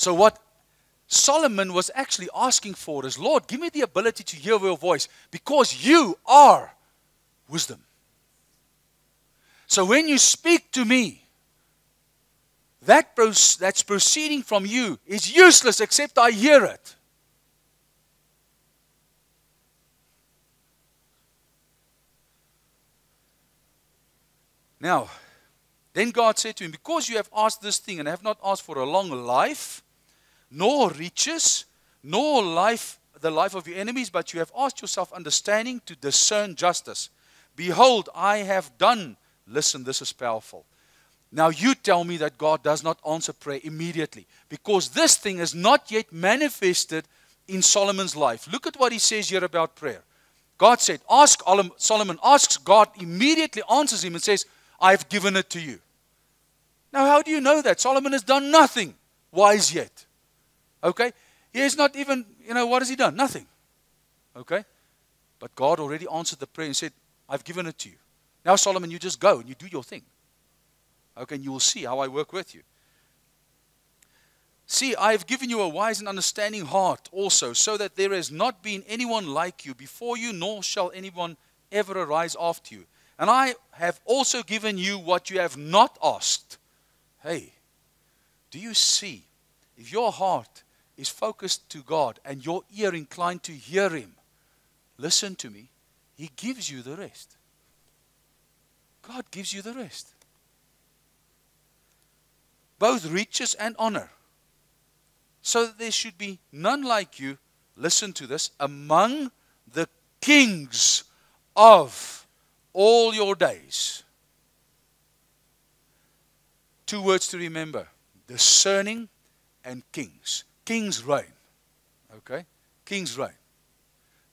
So what Solomon was actually asking for is, Lord, give me the ability to hear your voice because you are wisdom. So when you speak to me, that's proceeding from you is useless except I hear it. Now, then God said to him, because you have asked this thing and have not asked for a long life, nor riches, nor life, the life of your enemies, but you have asked yourself understanding to discern justice. Behold, I have done. Listen, this is powerful. Now you tell me that God does not answer prayer immediately, because this thing is not yet manifested in Solomon's life. Look at what he says here about prayer. God said, Solomon asks God, immediately answers him and says, I have given it to you. Now how do you know that? Solomon has done nothing wise yet. Okay? He has not even, what has he done? Nothing. Okay? But God already answered the prayer and said, I've given it to you. Now Solomon, you just go and you do your thing. Okay, and you will see how I work with you. See, I have given you a wise and understanding heart also, so that there has not been anyone like you before you, nor shall anyone ever arise after you. And I have also given you what you have not asked. Hey, do you see? If your heart is focused to God and your ear inclined to hear Him, listen to me, He gives you the rest. God gives you the rest. Both riches and honor, so that there should be none like you, listen to this, among the kings of all your days. 2 words to remember, discerning and kings. Kings reign. Okay? Kings reign.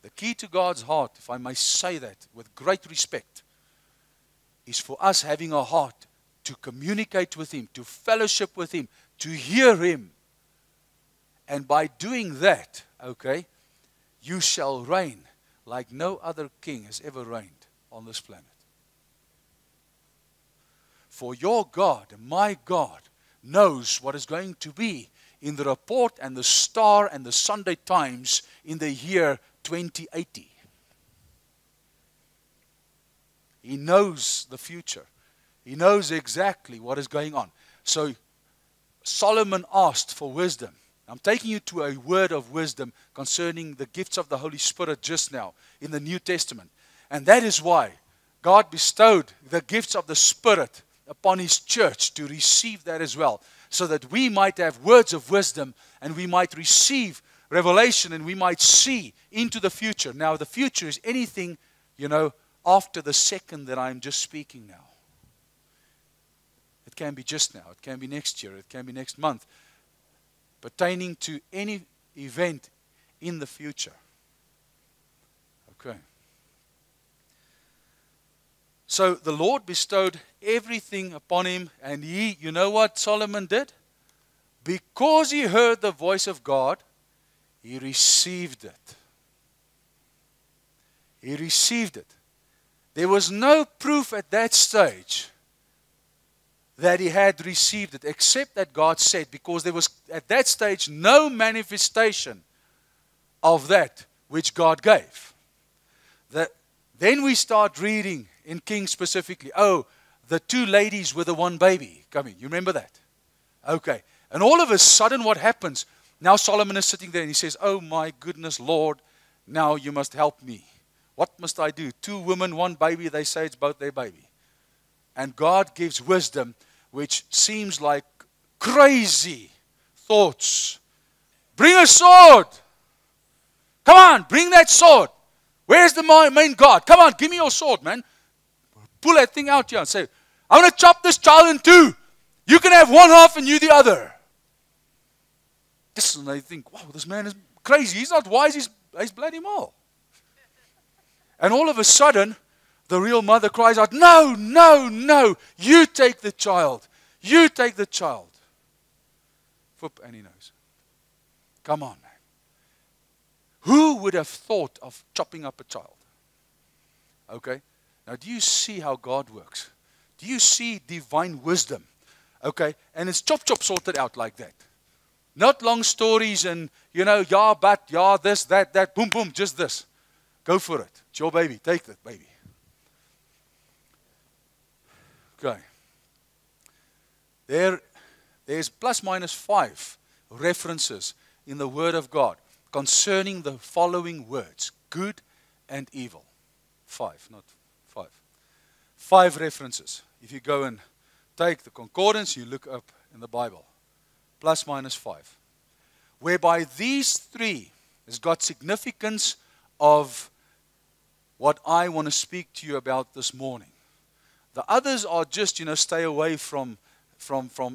The key to God's heart, if I may say that with great respect, is for us having a heart to communicate with Him, to fellowship with Him, to hear Him. And by doing that, okay, you shall reign like no other king has ever reigned on this planet. For your God, my God, knows what is going to be in the report and the Star and the Sunday Times in the year 2080. He knows the future. He knows exactly what is going on. So Solomon asked for wisdom. I'm taking you to a word of wisdom concerning the gifts of the Holy Spirit just now in the New Testament. And that is why God bestowed the gifts of the Spirit upon His church to receive that as well. So that we might have words of wisdom and we might receive revelation and we might see into the future. Now the future is anything, after the second that I'm just speaking now. It can be just now. It can be next year. It can be next month. Pertaining to any event in the future. Okay. So the Lord bestowed everything upon him, and he, you know what Solomon did? Because he heard the voice of God, he received it. He received it. There was no proof at that stage that he had received it, except that God said, because there was at that stage no manifestation of that which God gave. Then we start reading in Kings specifically, the 2 ladies with the 1 baby coming. You remember that? Okay. And all of a sudden what happens? Now Solomon is sitting there and he says, oh my goodness, Lord, now you must help me. What must I do? 2 women, 1 baby, they say it's both their baby. And God gives wisdom, which seems like crazy thoughts. Bring a sword. Come on, bring that sword. Where's the main God? Come on, give me your sword, man. Pull that thing out here and say, I'm going to chop this child in 2. You can have one half and you the other. And they think, wow, this man is crazy. He's not wise, he's bloody mal. And all of a sudden, the real mother cries out, no, no, no, you take the child. You take the child. Whoop, and he knows. Come on, man. Who would have thought of chopping up a child? Okay. Now, do you see how God works? Do you see divine wisdom? Okay. And it's chop, chop, sorted out like that. Not long stories and, yeah, but, yeah, this, that, boom, boom, just this. Go for it. It's your baby. Take that baby. Okay. There's plus minus 5 references in the Word of God concerning the following words, good and evil. 5, not 5. 5 references. If you go and take the concordance, you look up in the Bible. Plus minus 5. Whereby these 3 has got significance of what I want to speak to you about this morning. The others are just, stay away from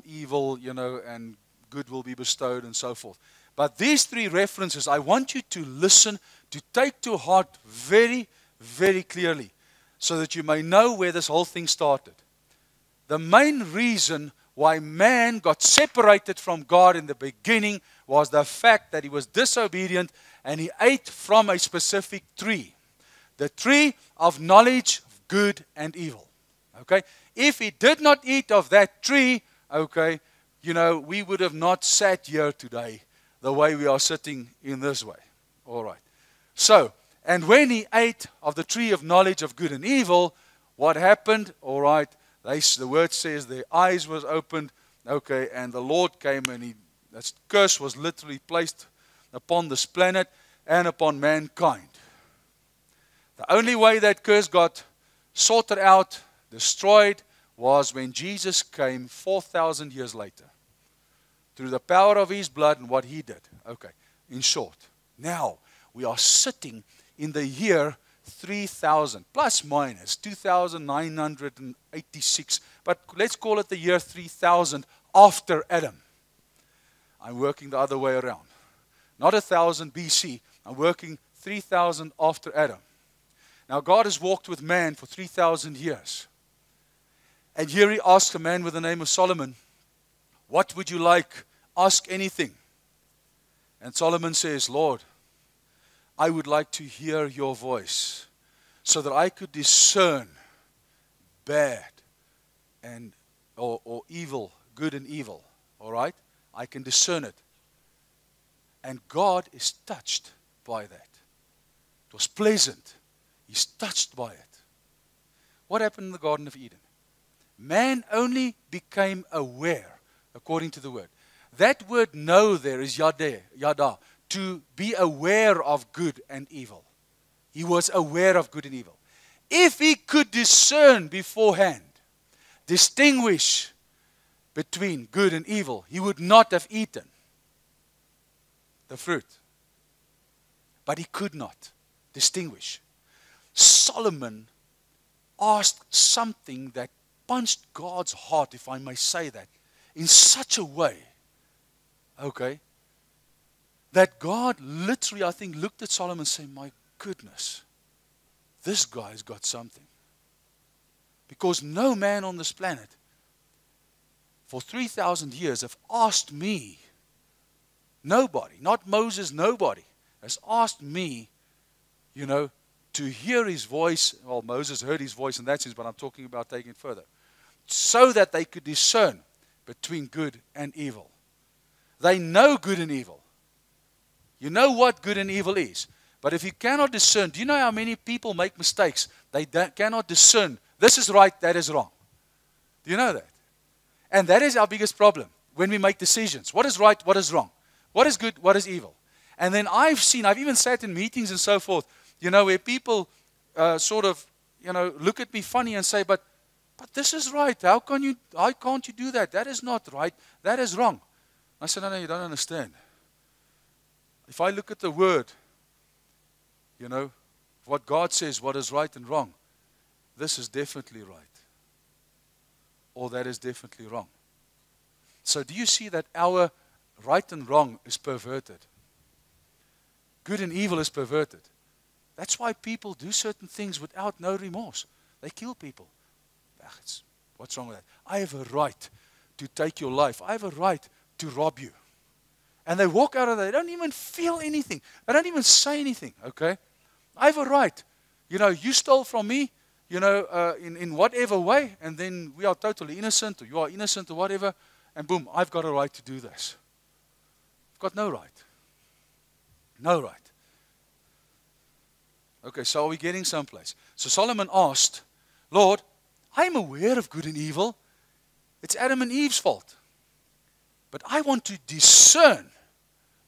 evil, and good will be bestowed and so forth. But these 3 references, I want you to listen, to take to heart very, very clearly, so that you may know where this whole thing started. The main reason why man got separated from God in the beginning was the fact that he was disobedient and he ate from a specific tree. The tree of knowledge of good and evil. Okay? If he did not eat of that tree, okay, we would have not sat here today the way we are sitting in this way. All right. So, and when he ate of the tree of knowledge of good and evil, what happened? All right. The word says their eyes was opened, okay, and the Lord came and that curse was literally placed upon this planet and upon mankind. The only way that curse got sorted out, destroyed, was when Jesus came 4,000 years later. Through the power of his blood and what he did. Okay, in short. Now, we are sitting in the year 3,000, plus minus 2,986. But let's call it the year 3,000 after Adam. I'm working the other way around. Not 1,000 BC. I'm working 3,000 after Adam. Now, God has walked with man for 3,000 years. And here he asks a man with the name of Solomon, what would you like? Ask anything. And Solomon says, Lord, I would like to hear your voice so that I could discern bad and or evil, good and evil. All right? I can discern it. And God is touched by that. It was pleasant. He's touched by it. What happened in the Garden of Eden? Man only became aware, according to the word. That word know there is yada, to be aware of good and evil. He was aware of good and evil. If he could discern beforehand, distinguish between good and evil, he would not have eaten the fruit. But he could not distinguish. Solomon asked something that punched God's heart, if I may say that, in such a way, okay, that God literally, I think, looked at Solomon and said, my goodness, this guy's got something. Because no man on this planet for 3,000 years have asked me, nobody, not Moses, nobody, has asked me, to hear his voice. Well, Moses heard his voice in that sense, but I'm talking about taking it further. So that they could discern between good and evil. They know good and evil. You know what good and evil is. But if you cannot discern, do you know how many people make mistakes? They cannot discern. This is right, that is wrong. Do you know that? And that is our biggest problem when we make decisions. What is right, what is wrong? What is good, what is evil? And then I've even sat in meetings and so forth, where people look at me funny and say, but this is right. How can't you do that? That is not right. That is wrong. I said, no, you don't understand. If I look at the word, what God says, what is right and wrong, this is definitely right. Or that is definitely wrong. So do you see that our right and wrong is perverted? Good and evil is perverted. That's why people do certain things without no remorse. They kill people. What's wrong with that? I have a right to take your life. I have a right to rob you. And they walk out of there. They don't even feel anything. They don't even say anything, okay? I have a right. You stole from me, in whatever way, and then we are totally innocent, or you are innocent, or whatever, and boom, I've got a right to do this. I've got no right. No right. Okay, so are we getting someplace? So Solomon asked, Lord, I'm aware of good and evil. It's Adam and Eve's fault. But I want to discern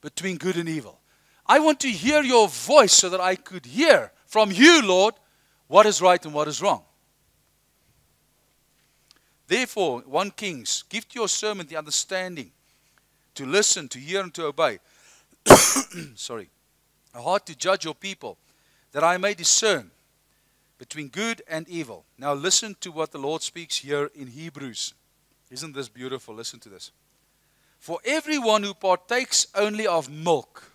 between good and evil. I want to hear your voice so that I could hear from you, Lord, what is right and what is wrong. Therefore, 1 Kings, give to your servant the understanding to listen, to hear, and to obey. Sorry. A heart to judge your people, that I may discern between good and evil. Now listen to what the Lord speaks here in Hebrews. Isn't this beautiful? Listen to this. For everyone who partakes only of milk,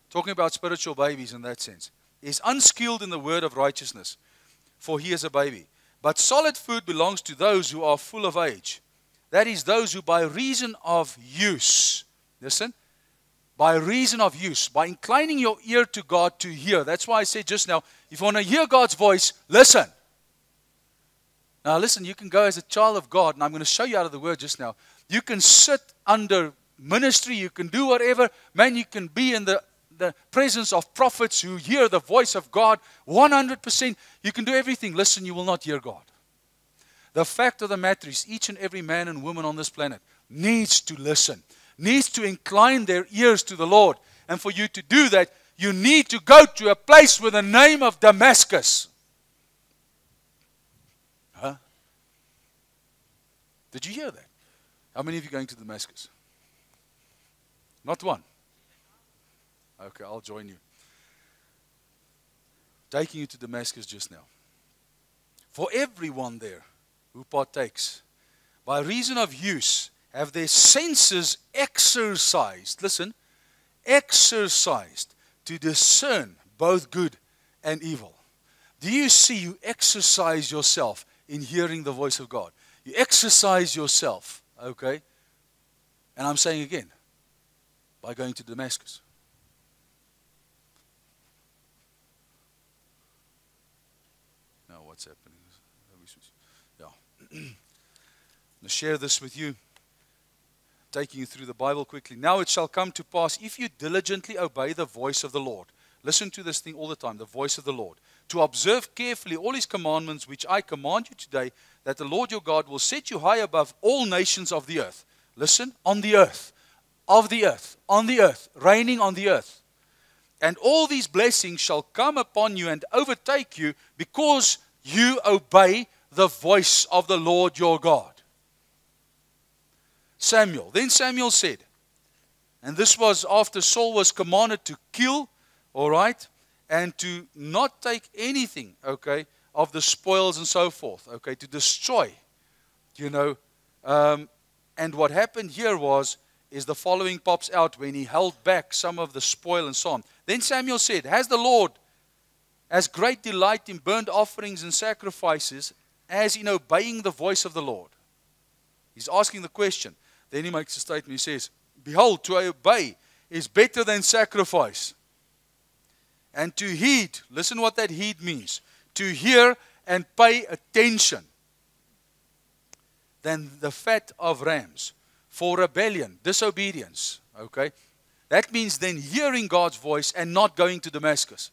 talking about spiritual babies in that sense, is unskilled in the word of righteousness, for he is a baby. But solid food belongs to those who are full of age. That is, those who by reason of use, listen, by reason of use, by inclining your ear to God to hear. That's why I said just now, if you want to hear God's voice, listen. Now listen, you can go as a child of God, and I'm going to show you out of the word just now. You can sit under ministry, you can do whatever. Man, you can be in the presence of prophets who hear the voice of God 100%. You can do everything. Listen, you will not hear God. The fact of the matter is, each and every man and woman on this planet needs to listen, needs to incline their ears to the Lord. And for you to do that, you need to go to a place with the name of Damascus. Huh? Did you hear that? How many of you are going to Damascus? Not one. Okay, I'll join you. Taking you to Damascus just now. For everyone there who partakes, by reason of use, have their senses exercised, listen, exercised to discern both good and evil. Do you see you exercise yourself in hearing the voice of God? You exercise yourself, okay? And I'm saying again, by going to Damascus. Now what's happening? Yeah. I'm going to share this with you, taking you through the Bible quickly. Now it shall come to pass, if you diligently obey the voice of the Lord. Listen to this thing all the time, the voice of the Lord. To observe carefully all his commandments, which I command you today, that the Lord your God will set you high above all nations of the earth. Listen, on the earth, of the earth, on the earth, reigning on the earth. And all these blessings shall come upon you and overtake you, because you obey the voice of the Lord your God. Samuel. Then Samuel said, and this was after Saul was commanded to kill, all right, and to not take anything, okay, of the spoils and so forth, okay, to destroy, you know. And what happened here is the following pops out when he held back some of the spoil and so on. Then Samuel said, has the Lord as great delight in burnt offerings and sacrifices as in obeying the voice of the Lord? He's asking the question. Then he makes a statement. He says, behold, to obey is better than sacrifice. And to heed, listen what that heed means. To hear and pay attention than the fat of rams. For rebellion, disobedience. Okay? That means then hearing God's voice and not going to Damascus.